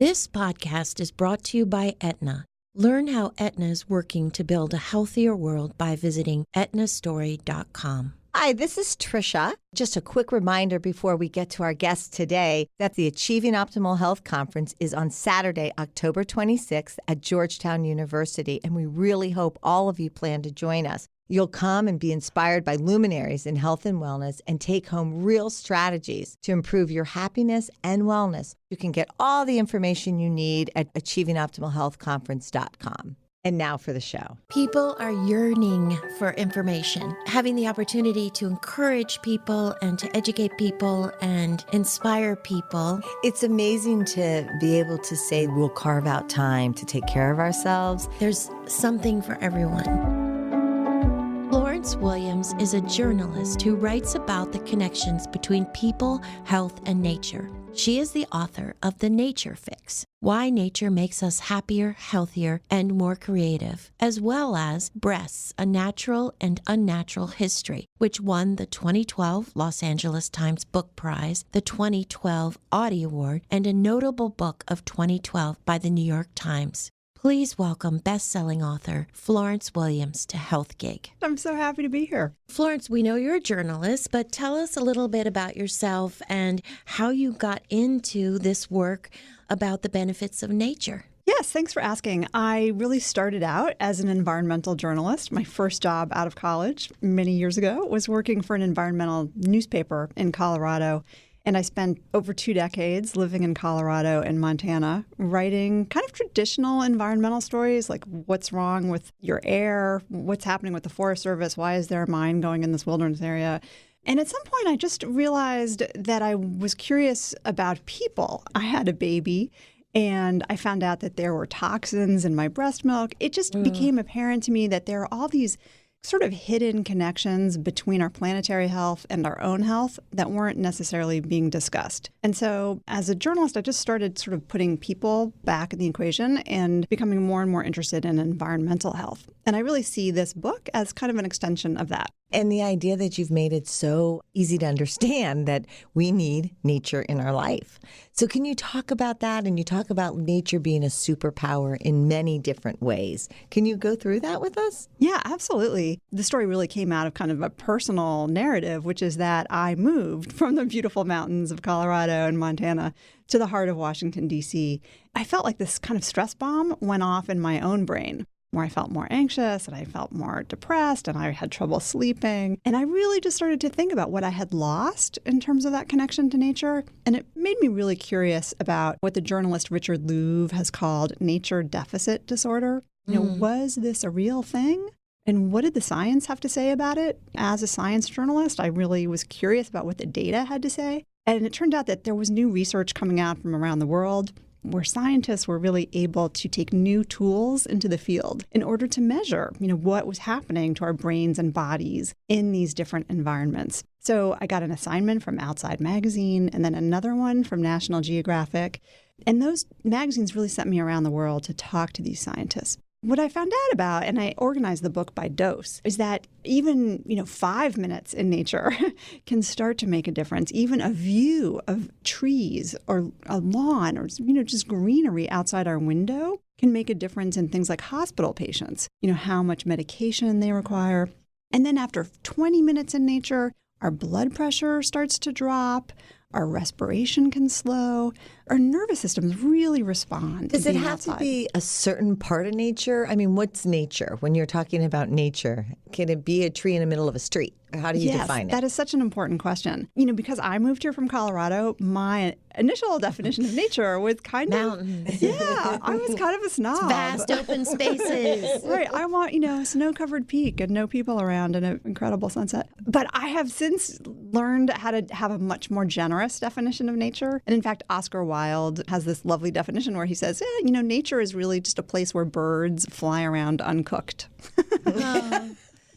This podcast is brought to you by Aetna. Learn how Aetna is working to build a healthier world by visiting aetnastory.com. Hi, this is Trisha. Just a quick reminder before we get to our guest today that the Achieving Optimal Health Conference is on Saturday, October 26th at Georgetown University, and we really hope all of you plan to join us. You'll come and be inspired by luminaries in health and wellness and take home real strategies to improve your happiness and wellness. You can get all the information you need at achievingoptimalhealthconference.com. And now for the show. People are yearning for information, having the opportunity to encourage people and to educate people and inspire people. It's amazing to be able to say we'll carve out time to take care of ourselves. There's something for everyone. Florence Williams is a journalist who writes about the connections between people, health, and nature. She is the author of The Nature Fix, Why Nature Makes Us Happier, Healthier, and More Creative, as well as Breasts, A Natural and Unnatural History, which won the 2012 Los Angeles Times Book Prize, the 2012 Audie Award, and a notable book of 2012 by the New York Times. Please welcome best-selling author Florence Williams to Health Gig. I'm so happy to be here. Florence, we know you're a journalist, but tell us a little bit about yourself and how you got into this work about the benefits of nature. Yes, thanks for asking. I really started out as an environmental journalist. My first job out of college many years ago was working for an environmental newspaper in Colorado. And I spent over 2 decades living in Colorado and Montana, writing kind of traditional environmental stories, like what's wrong with your air, what's happening with the Forest Service, why is there a mine going in this wilderness area? And at some point, I just realized that I was curious about people. I had a baby, and I found out that there were toxins in my breast milk. It just became apparent to me that there are all these sort of hidden connections between our planetary health and our own health that weren't necessarily being discussed. And so as a journalist, I just started sort of putting people back in the equation and becoming more and more interested in environmental health. And I really see this book as kind of an extension of that. And the idea that you've made it so easy to understand that we need nature in our life. So can you talk about that? And you talk about nature being a superpower in many different ways. Can you go through that with us? Yeah, absolutely. The story really came out of kind of a personal narrative, which is that I moved from the beautiful mountains of Colorado and Montana to the heart of Washington, D.C. I felt like this kind of stress bomb went off in my own brain, where I felt more anxious and I felt more depressed and I had trouble sleeping. And I really just started to think about what I had lost in terms of that connection to nature. And it made me really curious about what the journalist Richard Louv has called nature deficit disorder. You know, was this a real thing? And what did the science have to say about it? As a science journalist, I really was curious about what the data had to say. And it turned out that there was new research coming out from around the world where scientists were really able to take new tools into the field in order to measure, what was happening to our brains and bodies in these different environments. So I got an assignment from Outside Magazine and then another one from National Geographic. And those magazines really sent me around the world to talk to these scientists. What I found out about, and I organized the book by dose, is that even, 5 minutes in nature can start to make a difference. Even a view of trees or a lawn or, just greenery outside our window can make a difference in things like hospital patients, how much medication they require. And then after 20 minutes in nature, our blood pressure starts to drop. Our respiration can slow. Our nervous systems really respond. Does it have to be a certain part of nature? I mean, what's nature? When you're talking about nature, can it be a tree in the middle of a street? How do you define it? That is such an important question. Because I moved here from Colorado, my initial definition of nature was kind of mountains. Yeah, I was kind of a snob. It's vast open spaces. Right. I want, a snow-covered peak and no people around and an incredible sunset. But I have since learned how to have a much more generous definition of nature. And in fact, Oscar Wilde has this lovely definition where he says, nature is really just a place where birds fly around uncooked.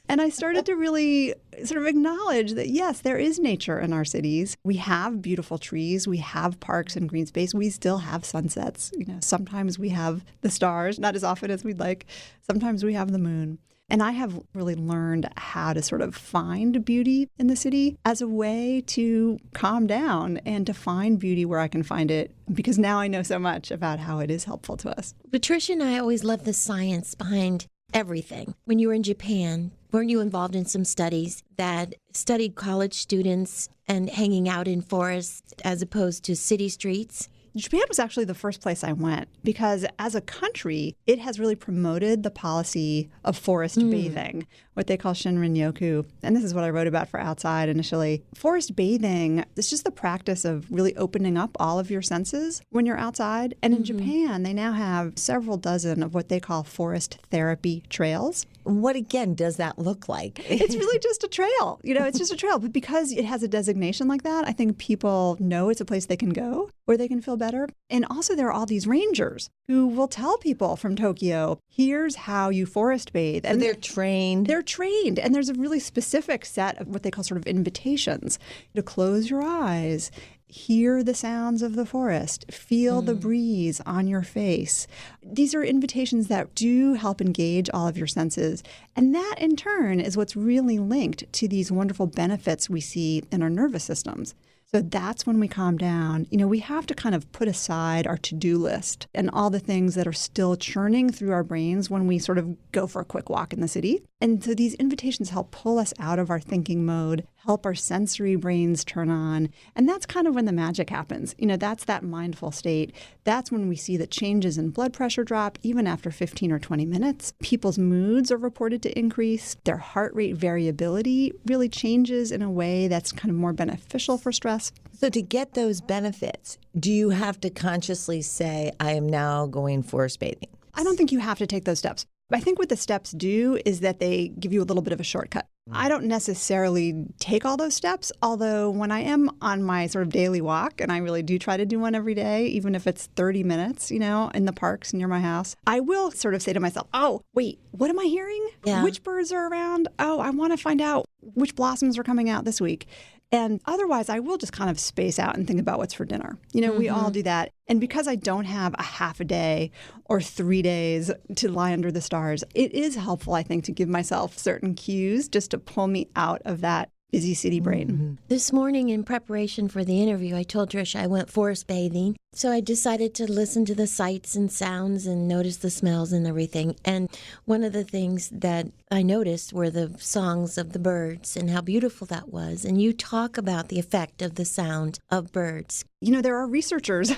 And I started to really sort of acknowledge that, yes, there is nature in our cities. We have beautiful trees. We have parks and green space. We still have sunsets. Sometimes we have the stars, not as often as we'd like. Sometimes we have the moon. And I have really learned how to sort of find beauty in the city as a way to calm down and to find beauty where I can find it, because now I know so much about how it is helpful to us. Patricia and I always love the science behind everything. When you were in Japan, weren't you involved in some studies that studied college students and hanging out in forests as opposed to city streets? Japan was actually the first place I went because as a country, it has really promoted the policy of forest bathing, what they call shinrin-yoku. And this is what I wrote about for Outside initially. Forest bathing is just the practice of really opening up all of your senses when you're outside. And in Japan, they now have several dozen of what they call forest therapy trails. What, again, does that look like? It's really just a trail. It's just a trail. But because it has a designation like that, I think people know it's a place they can go where they can feel better. And also there are all these rangers who will tell people from Tokyo, here's how you forest bathe. And they're trained. They're trained. And there's a really specific set of what they call sort of invitations to close your eyes, hear the sounds of the forest, feel the breeze on your face. These are invitations that do help engage all of your senses. And that, in turn, is what's really linked to these wonderful benefits we see in our nervous systems. So that's when we calm down. We have to kind of put aside our to-do list and all the things that are still churning through our brains when we sort of go for a quick walk in the city. And so these invitations help pull us out of our thinking mode, help our sensory brains turn on. And that's kind of when the magic happens. That's that mindful state. That's when we see that changes in blood pressure drop even after 15 or 20 minutes. People's moods are reported to increase. Their heart rate variability really changes in a way that's kind of more beneficial for stress. So to get those benefits, do you have to consciously say, I am now going forest bathing? I don't think you have to take those steps. I think what the steps do is that they give you a little bit of a shortcut. I don't necessarily take all those steps, although when I am on my sort of daily walk, and I really do try to do one every day, even if it's 30 minutes, in the parks near my house, I will sort of say to myself, oh, wait, what am I hearing? Yeah. Which birds are around? Oh, I want to find out which blossoms are coming out this week. And otherwise, I will just kind of space out and think about what's for dinner. We all do that. And because I don't have a half a day or 3 days to lie under the stars, it is helpful, I think, to give myself certain cues just to pull me out of that busy city brain. This morning in preparation for the interview, I told Trish I went forest bathing. So I decided to listen to the sights and sounds and notice the smells and everything. And one of the things that I noticed were the songs of the birds and how beautiful that was. And you talk about the effect of the sound of birds. There are researchers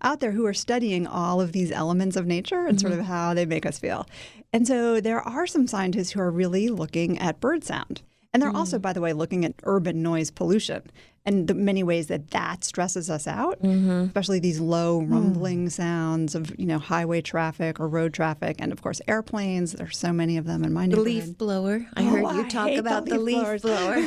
out there who are studying all of these elements of nature and sort of how they make us feel. And so there are some scientists who are really looking at bird sound. And they're also, by the way, looking at urban noise pollution and the many ways that stresses us out, especially these low rumbling sounds of, highway traffic or road traffic. And, of course, airplanes. There's so many of them in my The neighborhood. leaf blower. I heard you talk about the leaf blower.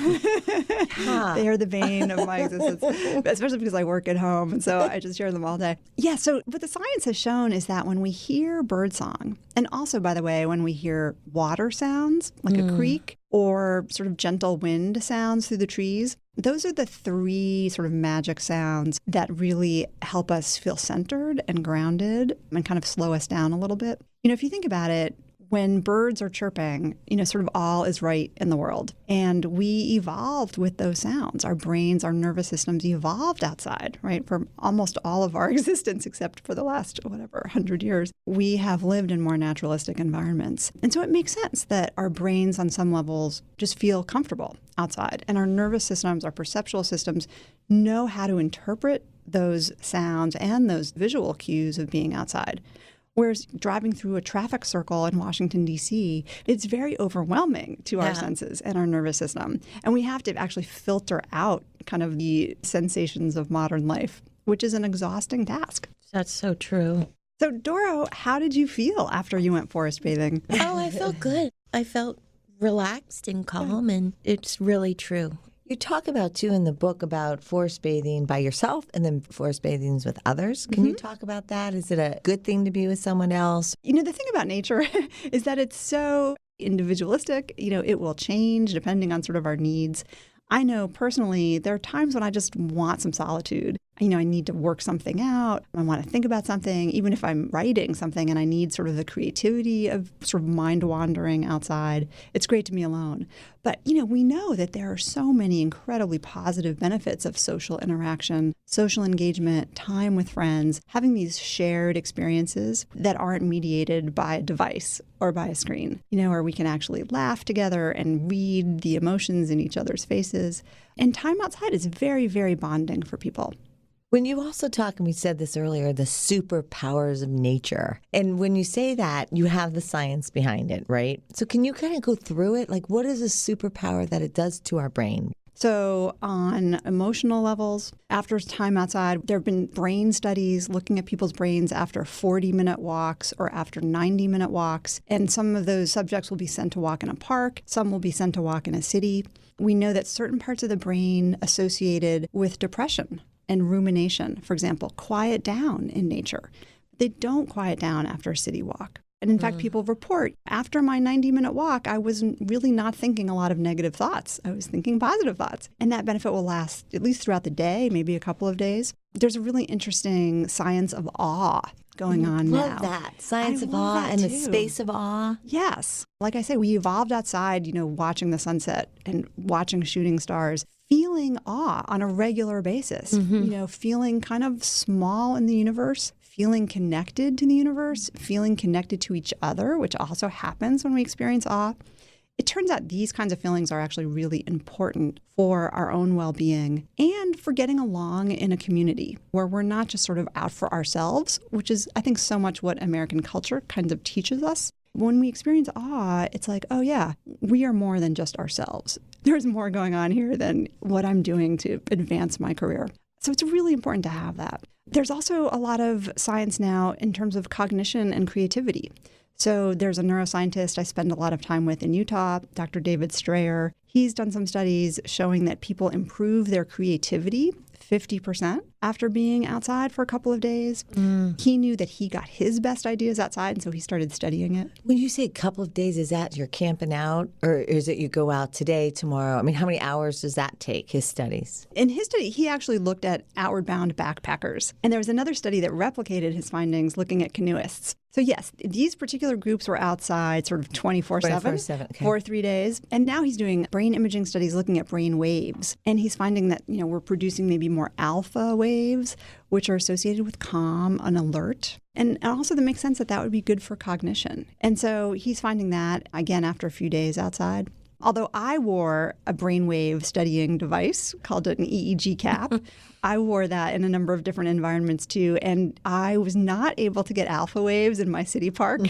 They are the bane of my existence, especially because I work at home. And so I just hear them all day. Yeah, so what the science has shown is that when we hear birdsong, and also, by the way, when we hear water sounds, like a creek, or sort of gentle wind sounds through the trees, those are the three sort of magic sounds that really help us feel centered and grounded and kind of slow us down a little bit. If you think about it, when birds are chirping, sort of all is right in the world. And we evolved with those sounds. Our brains, our nervous systems evolved outside, right? For almost all of our existence, except for the last, 100 years, we have lived in more naturalistic environments. And so it makes sense that our brains on some levels just feel comfortable outside. And our nervous systems, our perceptual systems know how to interpret those sounds and those visual cues of being outside. Whereas driving through a traffic circle in Washington, D.C., it's very overwhelming to our senses and our nervous system. And we have to actually filter out kind of the sensations of modern life, which is an exhausting task. That's so true. So, Doro, how did you feel after you went forest bathing? Oh, I felt good. I felt relaxed and calm, and it's really true. You talk about, too, in the book about forest bathing by yourself and then forest bathings with others. Can you talk about that? Is it a good thing to be with someone else? The thing about nature is that it's so individualistic. It will change depending on sort of our needs. I know personally there are times when I just want some solitude. I need to work something out. I want to think about something, even if I'm writing something and I need sort of the creativity of sort of mind wandering outside. It's great to be alone. But, we know that there are so many incredibly positive benefits of social interaction, social engagement, time with friends, having these shared experiences that aren't mediated by a device or by a screen, where we can actually laugh together and read the emotions in each other's faces. And time outside is very, very bonding for people. When you also talk, and we said this earlier, the superpowers of nature. And when you say that, you have the science behind it, right? So can you kind of go through it? Like, what is a superpower that it does to our brain? So on emotional levels, after time outside, there have been brain studies looking at people's brains after 40-minute walks or after 90-minute walks. And some of those subjects will be sent to walk in a park. Some will be sent to walk in a city. We know that certain parts of the brain associated with depression and rumination, for example, quiet down in nature. They don't quiet down after a city walk. And in fact, people report, after my 90-minute walk, I was really not thinking a lot of negative thoughts. I was thinking positive thoughts. And that benefit will last at least throughout the day, maybe a couple of days. There's a really interesting science of awe going on now. Love that. Science of awe and the space of awe. Yes. Like I say, we evolved outside, watching the sunset and watching shooting stars, feeling awe on a regular basis, feeling kind of small in the universe, feeling connected to the universe, feeling connected to each other, which also happens when we experience awe. It turns out these kinds of feelings are actually really important for our own well-being and for getting along in a community where we're not just sort of out for ourselves, which is, I think, so much what American culture kind of teaches us. When we experience awe, it's like, oh yeah, we are more than just ourselves. There's more going on here than what I'm doing to advance my career. So it's really important to have that. There's also a lot of science now in terms of cognition and creativity. So there's a neuroscientist I spend a lot of time with in Utah, Dr. David Strayer. He's done some studies showing that people improve their creativity 50% after being outside for a couple of days. He knew that he got his best ideas outside, and so he started studying it. When you say a couple of days, is that you're camping out, or is it you go out today, tomorrow? I mean, how many hours does that take, his studies? In his study, he actually looked at outward-bound backpackers. And there was another study that replicated his findings looking at canoeists. So yes, these particular groups were outside sort of 24/7 for 3 days. And now he's doing brain imaging studies looking at brain waves. And he's finding that, we're producing maybe more alpha waves, which are associated with calm and alert. And also that makes sense that would be good for cognition. And so he's finding that, again, after a few days outside. Although I wore a brainwave studying device called an EEG cap, I wore that in a number of different environments too, and I was not able to get alpha waves in my city park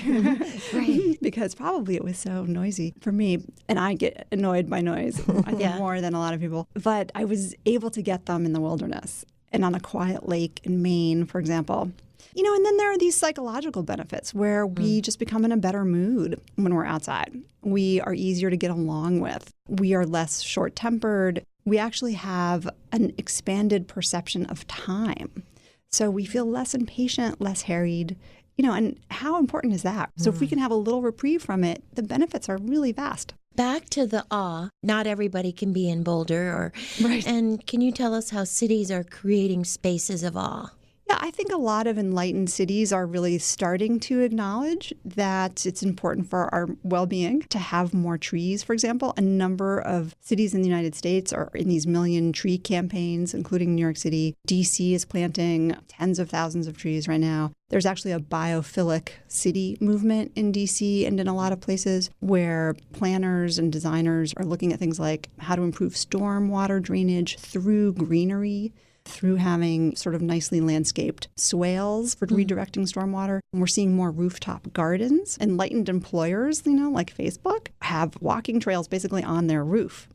because probably it was so noisy for me, and I get annoyed by noise, I think more than a lot of people. But I was able to get them in the wilderness and on a quiet lake in Maine, for example. And then there are these psychological benefits where we just become in a better mood when we're outside. We are easier to get along with. We are less short-tempered. We actually have an expanded perception of time. So we feel less impatient, less harried. And how important is that? So if we can have a little reprieve from it, the benefits are really vast. Back to the awe, not everybody can be in Boulder. Right. And can you tell us how cities are creating spaces of awe? Yeah, I think a lot of enlightened cities are really starting to acknowledge that it's important for our well-being to have more trees. For example, a number of cities in the United States are in these million tree campaigns, including New York City. DC is planting tens of thousands of trees right now. There's actually a biophilic city movement in DC and in a lot of places where planners and designers are looking at things like how to improve stormwater drainage through greenery, through having sort of nicely landscaped swales for redirecting stormwater. And we're seeing more rooftop gardens. Enlightened employers, like Facebook, have walking trails basically on their roof,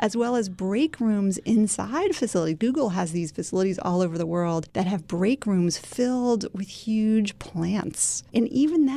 as well as break rooms inside facilities. Google has these facilities all over the world that have break rooms filled with huge plants. And even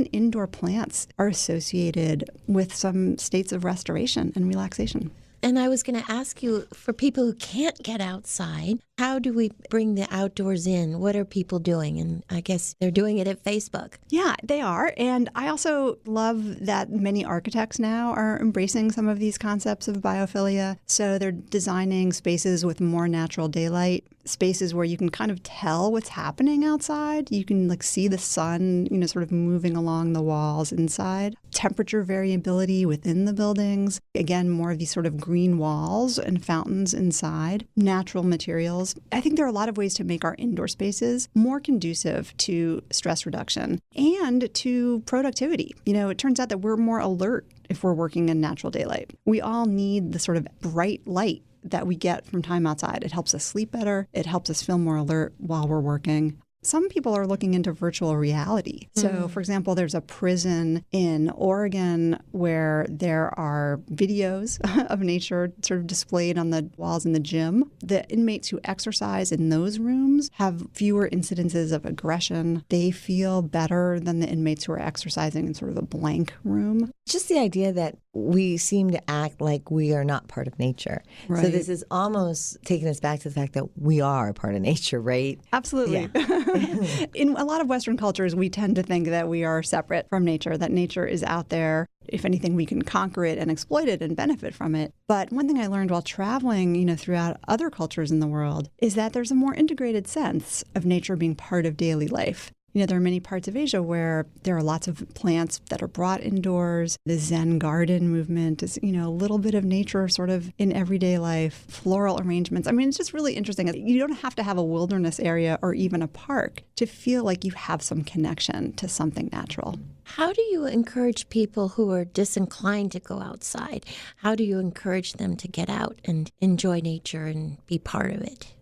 indoor plants are associated with some states of restoration and relaxation. And I was going to ask you, for people who can't get outside, how do we bring the outdoors in? What are people doing? And I guess they're doing it at Facebook. Yeah, they are. And I also love that many architects now are embracing some of these concepts of biophilia. So they're designing spaces with more natural daylight. spaces where you can kind of tell what's happening outside. You can like see the sun, sort of moving along the walls inside. Temperature variability within the buildings. Again, more of these sort of green walls and fountains inside. Natural materials. I think there are a lot of ways to make our indoor spaces more conducive to stress reduction and to productivity. It turns out that we're more alert if we're working in natural daylight. We all need the sort of bright light that we get from time outside. It helps us sleep better. It helps us feel more alert while we're working. Some people are looking into virtual reality. So, for example, there's a prison in Oregon where there are videos of nature sort of displayed on the walls in the gym. The inmates who exercise in those rooms have fewer incidences of aggression. They feel better than the inmates who are exercising in sort of a blank room. Just the idea that we seem to act like we are not part of nature. Right. So this is almost taking us back to the fact that we are a part of nature, right? Absolutely. Yeah. In a lot of Western cultures, we tend to think that we are separate from nature, that nature is out there. If anything, we can conquer it and exploit it and benefit from it. But one thing I learned while traveling, throughout other cultures in the world is that there's a more integrated sense of nature being part of daily life. There are many parts of Asia where there are lots of plants that are brought indoors. The Zen garden movement is, a little bit of nature sort of in everyday life, floral arrangements. I mean, it's just really interesting. You don't have to have a wilderness area or even a park to feel like you have some connection to something natural. How do you encourage people who are disinclined to go outside? How do you encourage them to get out and enjoy nature and be part of it?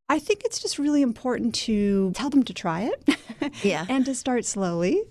I think it's just really important to tell them to try it. Yeah. And to start slowly.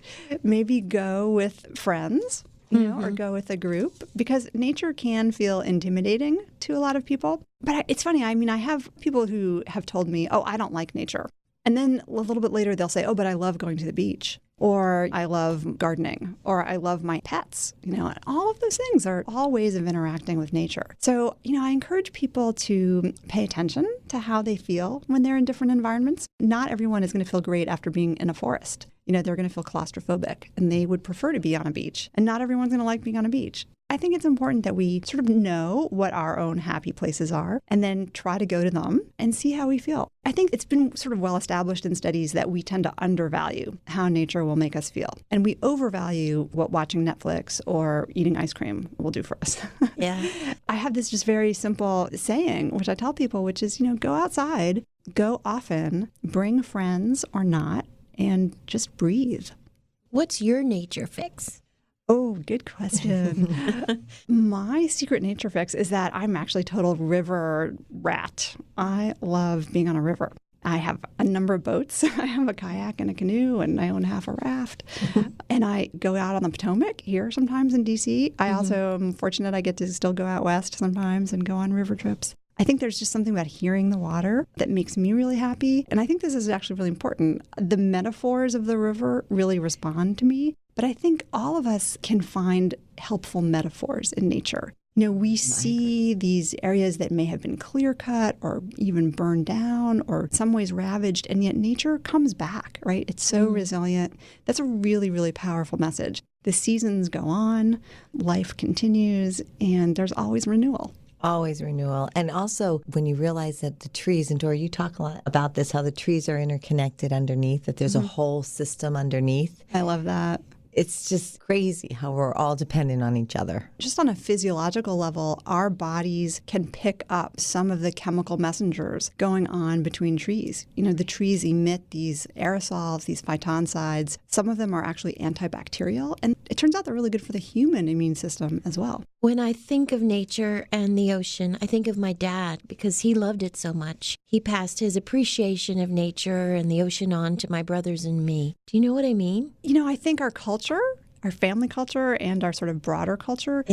Maybe go with friends, or go with a group, because nature can feel intimidating to a lot of people. But it's funny. I mean, I have people who have told me, oh, I don't like nature. And then a little bit later, they'll say, oh, but I love going to the beach. Or I love gardening, or I love my pets, and all of those things are all ways of interacting with nature. So, I encourage people to pay attention to how they feel when they're in different environments. Not everyone is going to feel great after being in a forest. They're going to feel claustrophobic and they would prefer to be on a beach. And not everyone's going to like being on a beach. I think it's important that we sort of know what our own happy places are and then try to go to them and see how we feel. I think it's been sort of well established in studies that we tend to undervalue how nature will make us feel. And we overvalue what watching Netflix or eating ice cream will do for us. Yeah. I have this just very simple saying, which I tell people, which is, go outside, go often, bring friends or not, and just breathe. What's your nature fix? Oh, good question. My secret nature fix is that I'm actually total river rat. I love being on a river. I have a number of boats. I have a kayak and a canoe, and I own half a raft. And I go out on the Potomac here sometimes in D.C. I also am fortunate I get to still go out west sometimes and go on river trips. I think there's just something about hearing the water that makes me really happy. And I think this is actually really important. The metaphors of the river really respond to me. But I think all of us can find helpful metaphors in nature. We see these areas that may have been clear-cut or even burned down or in some ways ravaged, and yet nature comes back, right? It's so resilient. That's a really, really powerful message. The seasons go on, life continues, and there's always renewal. Always renewal. And also, when you realize that the trees, and Dora, you talk a lot about this, how the trees are interconnected underneath, that there's a whole system underneath. I love that. It's just crazy how we're all dependent on each other. Just on a physiological level, our bodies can pick up some of the chemical messengers going on between trees. The trees emit these aerosols, these phytoncides. Some of them are actually antibacterial, and it turns out they're really good for the human immune system as well. When I think of nature and the ocean, I think of my dad because he loved it so much. He passed his appreciation of nature and the ocean on to my brothers and me. Do you know what I mean? I think our culture, our family culture and our sort of broader culture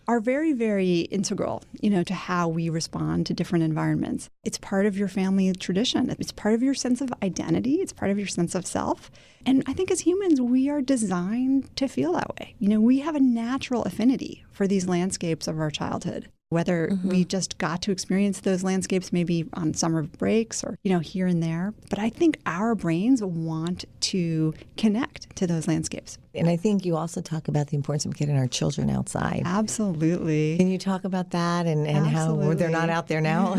are very, very integral, to how we respond to different environments. It's part of your family tradition. It's part of your sense of identity. It's part of your sense of self. And I think as humans, we are designed to feel that way. We have a natural affinity for these landscapes of our childhood. whether we just got to experience those landscapes maybe on summer breaks or, here and there. But I think our brains want to connect to those landscapes. And I think you also talk about the importance of getting our children outside. Absolutely. Can you talk about that and how they're not out there now?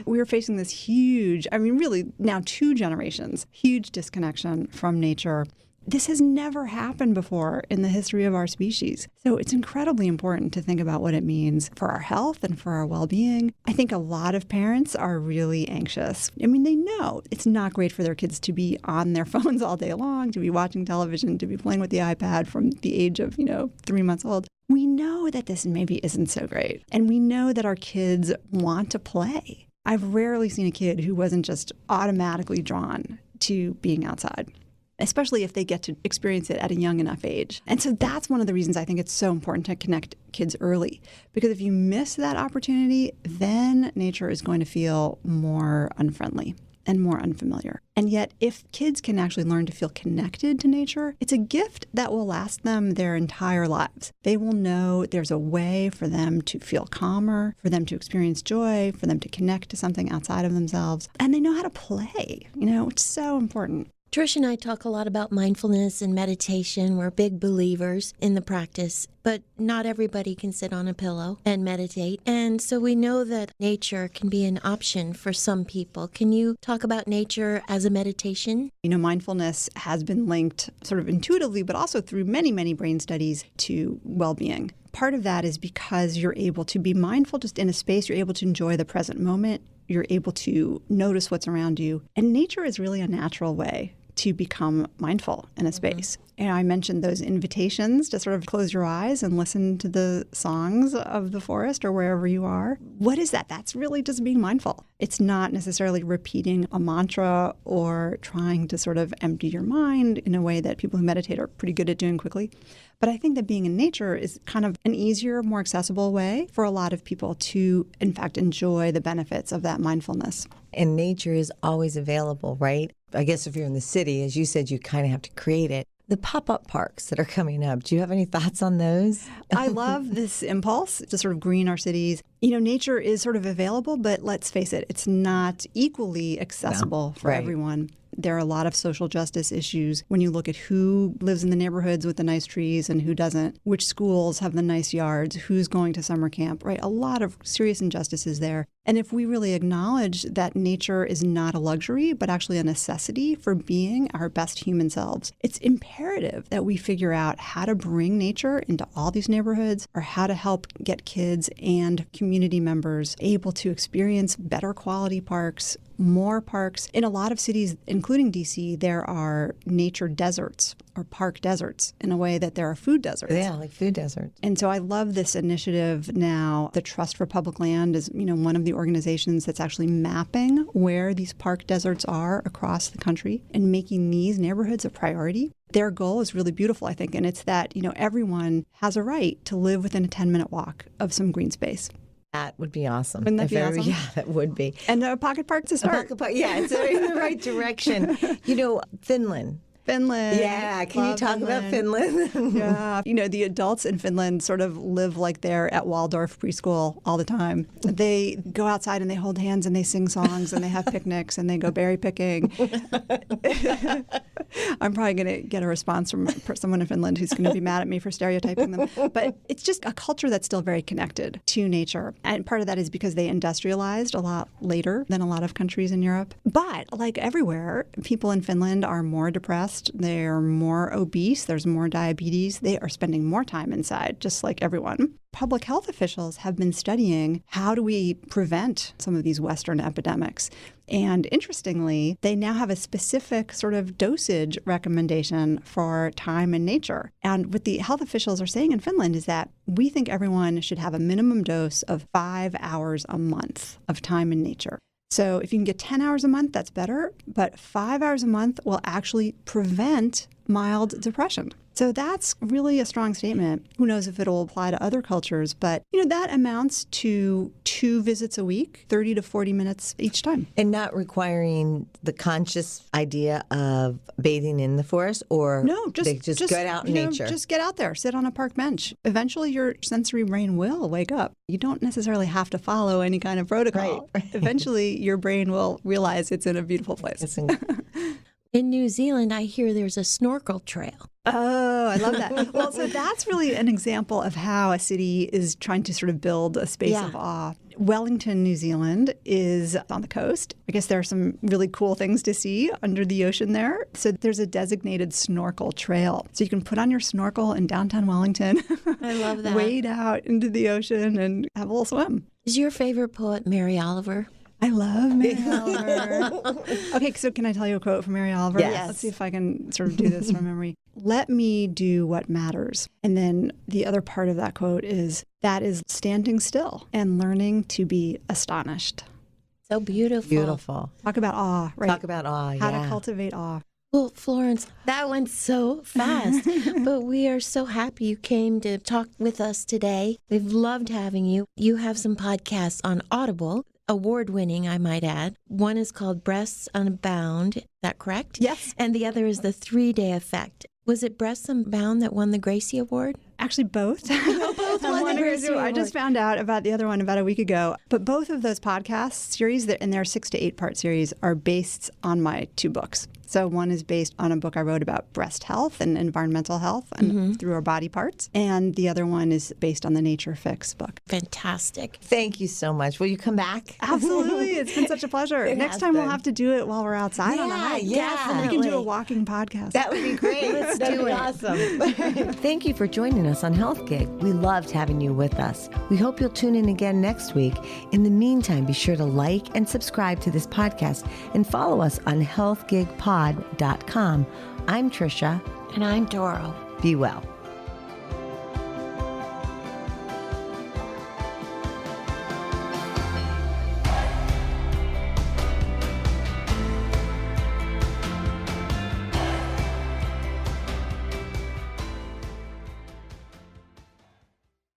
We were facing this huge, really now 2 generations, huge disconnection from nature. This has never happened before in the history of our species. So it's incredibly important to think about what it means for our health and for our well-being. I think a lot of parents are really anxious. They know it's not great for their kids to be on their phones all day long, to be watching television, to be playing with the iPad from the age of, 3 months old. We know that this maybe isn't so great. And we know that our kids want to play. I've rarely seen a kid who wasn't just automatically drawn to being outside, especially if they get to experience it at a young enough age. And so that's one of the reasons I think it's so important to connect kids early. Because if you miss that opportunity, then nature is going to feel more unfriendly and more unfamiliar. And yet, if kids can actually learn to feel connected to nature, it's a gift that will last them their entire lives. They will know there's a way for them to feel calmer, for them to experience joy, for them to connect to something outside of themselves. And they know how to play, which is so important. Trish and I talk a lot about mindfulness and meditation. We're big believers in the practice, but not everybody can sit on a pillow and meditate. And so we know that nature can be an option for some people. Can you talk about nature as a meditation? Mindfulness has been linked sort of intuitively, but also through many, many brain studies to well-being. Part of that is because you're able to be mindful just in a space. You're able to enjoy the present moment. You're able to notice what's around you. And nature is really a natural way to become mindful in a space. And I mentioned those invitations to sort of close your eyes and listen to the songs of the forest or wherever you are. What is that? That's really just being mindful. It's not necessarily repeating a mantra or trying to sort of empty your mind in a way that people who meditate are pretty good at doing quickly. But I think that being in nature is kind of an easier, more accessible way for a lot of people to, in fact, enjoy the benefits of that mindfulness. And nature is always available, right? I guess if you're in the city, as you said, you kind of have to create it. The pop-up parks that are coming up, do you have any thoughts on those? I love this impulse to sort of green our cities. Nature is sort of available, but let's face it, it's not equally accessible for everyone. There are a lot of social justice issues when you look at who lives in the neighborhoods with the nice trees and who doesn't, which schools have the nice yards, who's going to summer camp, right? A lot of serious injustices there. And if we really acknowledge that nature is not a luxury, but actually a necessity for being our best human selves, it's imperative that we figure out how to bring nature into all these neighborhoods or how to help get kids and community members able to experience better quality parks, more parks. In a lot of cities, including DC, there are nature deserts or park deserts in a way that there are food deserts. Yeah, like food deserts. And so I love this initiative now. The Trust for Public Land is, one of the organizations that's actually mapping where these park deserts are across the country and making these neighborhoods a priority. Their goal is really beautiful, I think, and it's that, everyone has a right to live within a 10-minute walk of some green space. That would be awesome. Wouldn't that be awesome? Yeah, that would be. And a pocket park to start. Yeah, it's in the right direction. Finland. Yeah, can you talk about Finland? Yeah. The adults in Finland sort of live like they're at Waldorf preschool all the time. They go outside and they hold hands and they sing songs and they have picnics and they go berry picking. I'm probably going to get a response from someone in Finland who's going to be mad at me for stereotyping them. But it's just a culture that's still very connected to nature. And part of that is because they industrialized a lot later than a lot of countries in Europe. But like everywhere, people in Finland are more depressed. They're more obese. There's more diabetes. They are spending more time inside, just like everyone. Public health officials have been studying how do we prevent some of these Western epidemics. And interestingly, they now have a specific sort of dosage recommendation for time in nature. And what the health officials are saying in Finland is that we think everyone should have a minimum dose of 5 hours a month of time in nature. So if you can get 10 hours a month, that's better. But 5 hours a month will actually prevent mild depression. So that's really a strong statement. Who knows if it'll apply to other cultures, but that amounts to 2 visits a week, 30 to 40 minutes each time. And not requiring the conscious idea of bathing in the forest, or no, just get out in nature. Just get out there, sit on a park bench. Eventually your sensory brain will wake up. You don't necessarily have to follow any kind of protocol. Right. Eventually your brain will realize it's in a beautiful place. In New Zealand, I hear there's a snorkel trail. Oh, I love that. Well, so that's really an example of how a city is trying to sort of build a space of awe. Wellington, New Zealand is on the coast. I guess there are some really cool things to see under the ocean there. So there's a designated snorkel trail. So you can put on your snorkel in downtown Wellington. I love that. Wade out into the ocean and have a little swim. Is your favorite poet Mary Oliver? I love Mary Oliver. Okay, so can I tell you a quote from Mary Oliver? Yes. Let's see if I can sort of do this from memory. Let me do what matters. And then the other part of that quote is, that is standing still and learning to be astonished. So beautiful. Beautiful. Talk about awe, right? Talk about awe, How to cultivate awe. Well, Florence, that went so fast, but we are so happy you came to talk with us today. We've loved having you. You have some podcasts on Audible, award-winning, I might add. One is called Breasts Unbound. Is that correct? Yes. And the other is The 3-Day Effect. Was it Breasts Unbound that won the Gracie Award? Actually, both. Both won the Gracie Award. I just found out about the other one about a week ago. But both of those podcast series, and their 6 to 8 part series, are based on my 2 books. So one is based on a book I wrote about breast health and environmental health and through our body parts. And the other one is based on the Nature Fix book. Fantastic. Thank you so much. Will you come back? Absolutely. It's been such a pleasure. Next time we'll have to do it while we're outside on a hike. Yeah. We can do a walking podcast. That would be great. Let's That'd do be it. Awesome. Thank you for joining us on Health Gig. We loved having you with us. We hope you'll tune in again next week. In the meantime, be sure to like and subscribe to this podcast and follow us on healthgigpod.com. I'm Trisha. And I'm Doro. Be well.